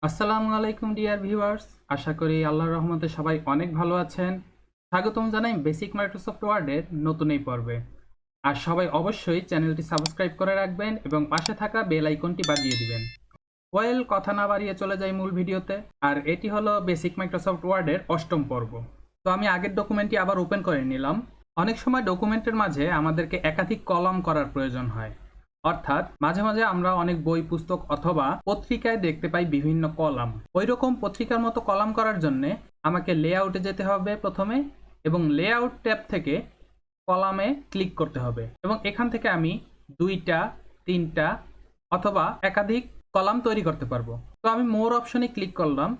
আসসালামু আলাইকুম dear viewers, আশা করি আল্লাহর রহমতে সবাই অনেক ভালো আছেন। স্বাগতম জানাই বেসিক মাইক্রোসফট ওয়ার্ডের নতুন এই পর্বে। আর সবাই অবশ্যই চ্যানেলটি সাবস্ক্রাইব করে রাখবেন এবং পাশে থাকা বেল আইকনটি বাজিয়ে দিবেন। কথা না বাড়িয়ে চলে যাই মূল ভিডিওতে। আর এটি হলো বেসিক মাইক্রোসফট ওয়ার্ডের অষ্টম পর্ব। তো আমি আগের ডকুমেন্টটি আবার ওপেন করে নিলাম। অনেক সময় ডকুমেন্টের মাঝে আমাদেরকে একাধিক কলাম করার প্রয়োজন হয়, অর্থাৎ মাঝে মাঝে আমরা অনেক বই পুস্তক অথবা পত্রিকায় দেখতে পাই বিভিন্ন কলাম। ওই রকম পত্রিকার মতো কলাম করার জন্য আমাকে লেআউটে যেতে হবে প্রথমে, এবং লেআউট ট্যাব থেকে কলামে ক্লিক করতে হবে, এবং এখান থেকে আমি 2টা 3টা অথবা একাধিক কলাম তৈরি করতে পারবো। তো আমি মোর অপশনে ক্লিক করলাম।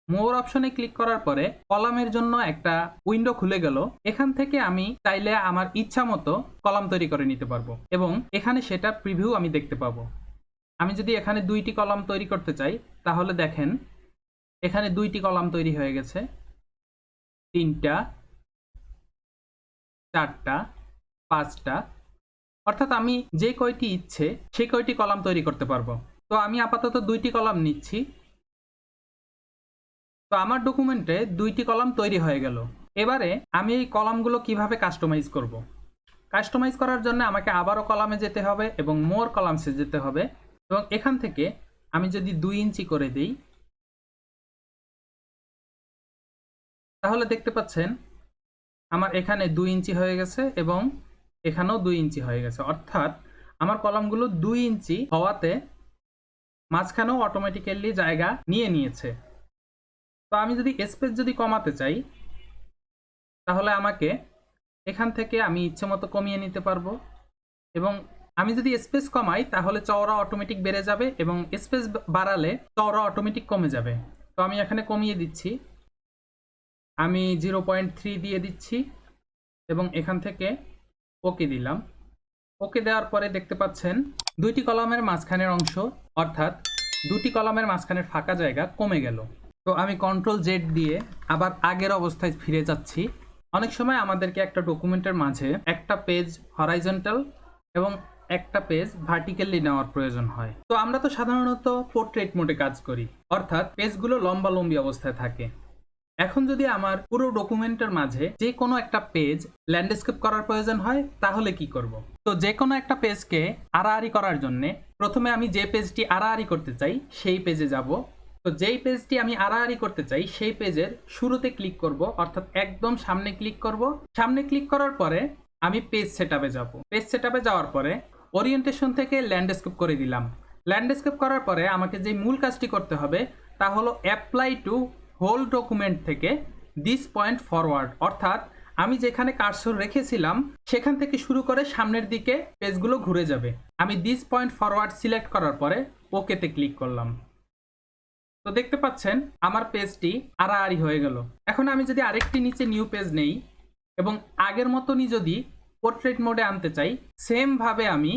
মোর অপশনে ক্লিক করার পরে কলামের জন্য একটা উইন্ডো খুলে গেল। এখান থেকে আমি চাইলে আমার ইচ্ছা মতো কলাম তৈরি করে নিতে পারবো, এবং এখানে সেটা প্রিভিউ আমি দেখতে পাবো। আমি যদি এখানে 2টি কলাম তৈরি করতে চাই, তাহলে দেখেন এখানে 2টি কলাম তৈরি হয়ে গেছে, 3টা 4টা 5টা, অর্থাৎ আমি যে কয়টি ইচ্ছে সেই কয়টি কলাম তৈরি করতে পারবো। তো আমি আপাতত 2টি কলাম নিচ্ছি। তো আমার ডকুমেন্টে 2টি কলাম তৈরি হয়ে গেল। এবারে আমি এই কলামগুলো কিভাবে কাস্টমাইজ করব। কাস্টমাইজ করার জন্য আমাকে আবারও কলামে যেতে হবে এবং মোর কলামসে যেতে হবে, এবং এখান থেকে আমি যদি 2 ইঞ্চি করে দিই, তাহলে দেখতে পাচ্ছেন আমার এখানে 2 ইঞ্চি হয়ে গেছে এবং এখানেও 2 ইঞ্চি হয়ে গেছে। অর্থাৎ আমার কলামগুলো 2 ইঞ্চি হওয়াতে মাঝখানেও অটোমেটিক্যালি জায়গা নিয়ে নিয়েছে। তো আমি যদি স্পেস যদি কমাতে চাই, তাহলে আমাকে এখান থেকে আমি ইচ্ছে মতো কমিয়ে নিতে পারবো, এবং আমি যদি স্পেস কমাই তাহলে চওড়া অটোমেটিক বেড়ে যাবে, এবং স্পেস বাড়ালে চওড়া অটোমেটিক কমে যাবে। তো আমি এখানে কমিয়ে দিচ্ছি, আমি 0.3 দিয়ে দিচ্ছি এবং এখান থেকে ওকে দিলাম। ওকে দেওয়ার পরে দেখতে পাচ্ছেন 2টি কলামের মাঝখানের অংশ, অর্থাৎ 2টি কলামের মাঝখানের ফাঁকা জায়গা কমে গেল। তো আমি Ctrl Z দিয়ে আবার আগের অবস্থায় ফিরে যাচ্ছি। অনেক সময় আমাদেরকে একটা ডকুমেন্টের মাঝে একটা পেজ হরাইজন্টাল এবং একটা পেজ ভার্টিক্যালি নেওয়ার প্রয়োজন হয়। তো আমরা তো সাধারণত পোর্ট্রেট মোডে কাজ করি, অর্থাৎ পেজগুলো লম্বালম্বি অবস্থায় থাকে। এখন যদি আমার পুরো ডকুমেন্টের মাঝে যে কোনো একটা পেজ ল্যান্ডস্কেপ করার প্রয়োজন হয়, তাহলে কি করব। তো যে কোনো একটা পেজকে আড়াআড়ি করার জন্য প্রথমে আমি যে পেজটি আড়াআড়ি করতে চাই সেই পেজে যাব। তো যেই পেজটি আমি আড়াআড়ি করতে চাই সেই পেজের শুরুতে ক্লিক করব, অর্থাৎ একদম সামনে ক্লিক করব। সামনে ক্লিক করার পরে আমি পেজ সেটআপে যাব। পেজ সেটআপে যাওয়ার পরে ওরিয়েন্টেশন থেকে ল্যান্ডস্কেপ করে দিলাম। ল্যান্ডস্কেপ করার পরে আমাকে যে মূল কাজটি করতে হবে তা হলো অ্যাপ্লাই টু হোল ডকুমেন্ট থেকে দিস পয়েন্ট ফরওয়ার্ড, অর্থাৎ আমি যেখানে কার্সর রেখেছিলাম সেখান থেকে শুরু করে সামনের দিকে পেজগুলো ঘুরে যাবে। আমি দিস পয়েন্ট ফরওয়ার্ড সিলেক্ট করার পরে ওকেতে ক্লিক করলাম। তো দেখতে পাচ্ছেন আমার পেজটি আড়াআড়ি হয়ে গেল। এখন আমি যদি আরেকটি নিচে নিউ পেজ নেই এবং আগের মতনই যদি পোর্ট্রেট মোডে আনতে চাই, সেম ভাবে আমি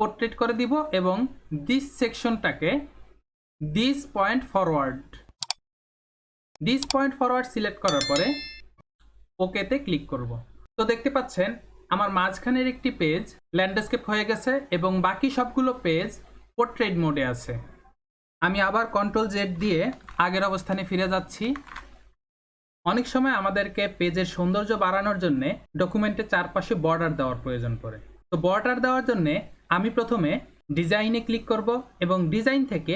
পোর্ট্রেট করে দিব এবং দিস সেকশনটাকে দিস পয়েন্ট ফরওয়ার্ড সিলেক্ট করার পরে ওকেতে ক্লিক করব। তো দেখতে পাচ্ছেন আমার মাঝখানের একটি পেজ ল্যান্ডস্কেপ হয়ে গেছে এবং বাকি সবগুলো পেজ পোর্ট্রেট মোডে আছে। আমি আবার Ctrl Z দিয়ে আগের অবস্থানে ফিরে যাচ্ছি। অনেক সময় আমাদেরকে পেজের সৌন্দর্য বাড়ানোর জন্য ডকুমেন্টের চারপাশে বর্ডার দেওয়ার প্রয়োজন পড়ে। তো বর্ডার দেওয়ার জন্য আমি প্রথমে ডিজাইনে ক্লিক করব এবং ডিজাইন থেকে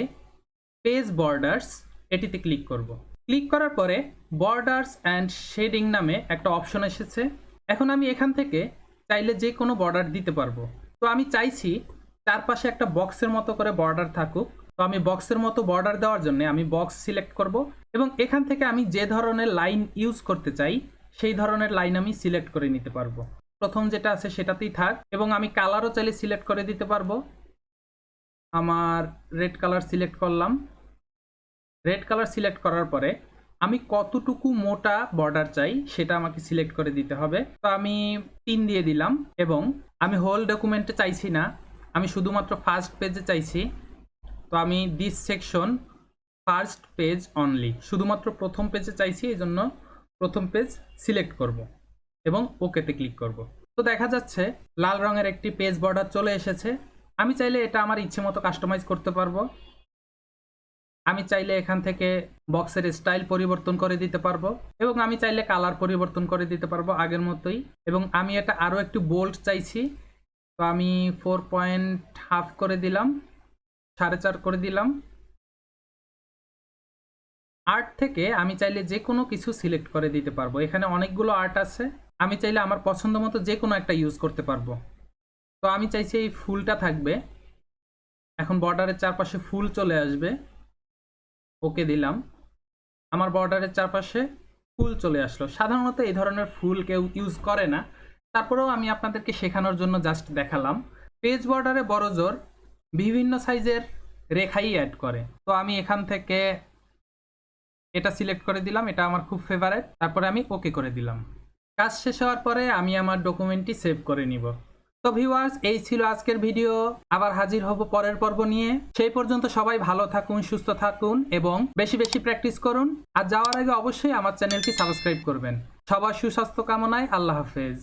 পেজ বর্ডার্স এটিতে ক্লিক করব। ক্লিক করার পরে বর্ডার্স অ্যান্ড শেডিং নামে একটা অপশন এসেছে। এখন আমি এখান থেকে চাইলে যে কোনো বর্ডার দিতে পারবো। তো আমি চাইছি চারপাশে একটা বক্সের মতো করে বর্ডার থাকুক। তো আমি বক্সের মতো বর্ডার দেওয়ার জন্য আমি বক্স সিলেক্ট করব, এবং এখান থেকে আমি যে ধরনের লাইন ইউজ করতে চাই সেই ধরনের লাইন আমি সিলেক্ট করে নিতে পারবো। প্রথম যেটা আছে সেটাতেই থাক, এবং আমি কালারও চাইলে সিলেক্ট করে দিতে পারবো। আমার রেড কালার সিলেক্ট করলাম। রেড কালার সিলেক্ট করার পরে আমি কতটুকু মোটা বর্ডার চাই সেটা আমাকে সিলেক্ট করে দিতে হবে। তো আমি 3 দিয়ে দিলাম, এবং আমি হোল ডকুমেন্টে চাইছি না, আমি শুধুমাত্র ফার্স্ট পেজে চাইছি। তো আমি this section first page only, শুধুমাত্র প্রথম পেজে চাইছি, এই জন্য প্রথম পেজ সিলেক্ট করব এবং ওকেতে ক্লিক করব। তো দেখা যাচ্ছে লাল রঙের একটি পেজ বর্ডার চলে এসেছে। আমি চাইলে এটা আমার ইচ্ছে মতো কাস্টমাইজ করতে পারবো। আমি চাইলে এখান থেকে বক্সের স্টাইল পরিবর্তন করে দিতে পারবো এবং আমি চাইলে কালার পরিবর্তন করে দিতে পারবো আগের মতোই। এবং আমি এটা আরও একটু বোল্ড চাইছি, তো আমি 4.5 করে দিলাম, 4.5 করে দিলাম। আর্ট থেকে আমি চাইলে যে কোনো কিছু সিলেক্ট করে দিতে পারবো। এখানে অনেকগুলো আর্ট আছে, আমি চাইলে আমার পছন্দ মতো যে কোনো একটা ইউজ করতে পারবো। তো আমি চাইছি এই ফুলটা থাকবে, এখন বর্ডারের চারপাশে ফুল চলে আসবে, ওকে দিলাম। আমার বর্ডারের চারপাশে ফুল চলে আসলো। সাধারণত এই ধরনের ফুল কেউ ইউজ করে না, তারপরেও আমি আপনাদেরকে শেখানোর জন্য জাস্ট দেখালাম। পেজ বর্ডারে বড় জোর বিভিন্ন সাইজের রেখাই অ্যাড করে। তো আমি এখান থেকে এটা সিলেক্ট করে দিলাম, এটা আমার খুব ফেভারিট। তারপরে আমি ওকে করে দিলাম। কাজ শেষ হওয়ার পরে আমি আমার ডকুমেন্টটি সেভ করে নিব। তো ভিউয়ার্স, এই ছিল আজকের ভিডিও। আবার হাজির হব পরের পর্ব নিয়ে। সেই পর্যন্ত সবাই ভালো থাকুন, সুস্থ থাকুন এবং বেশি বেশি প্র্যাকটিস করুন। আর যাওয়ার আগে অবশ্যই আমার চ্যানেলটি সাবস্ক্রাইব করবেন। সবার সুস্বাস্থ্য কামনায় আল্লাহ হাফেজ।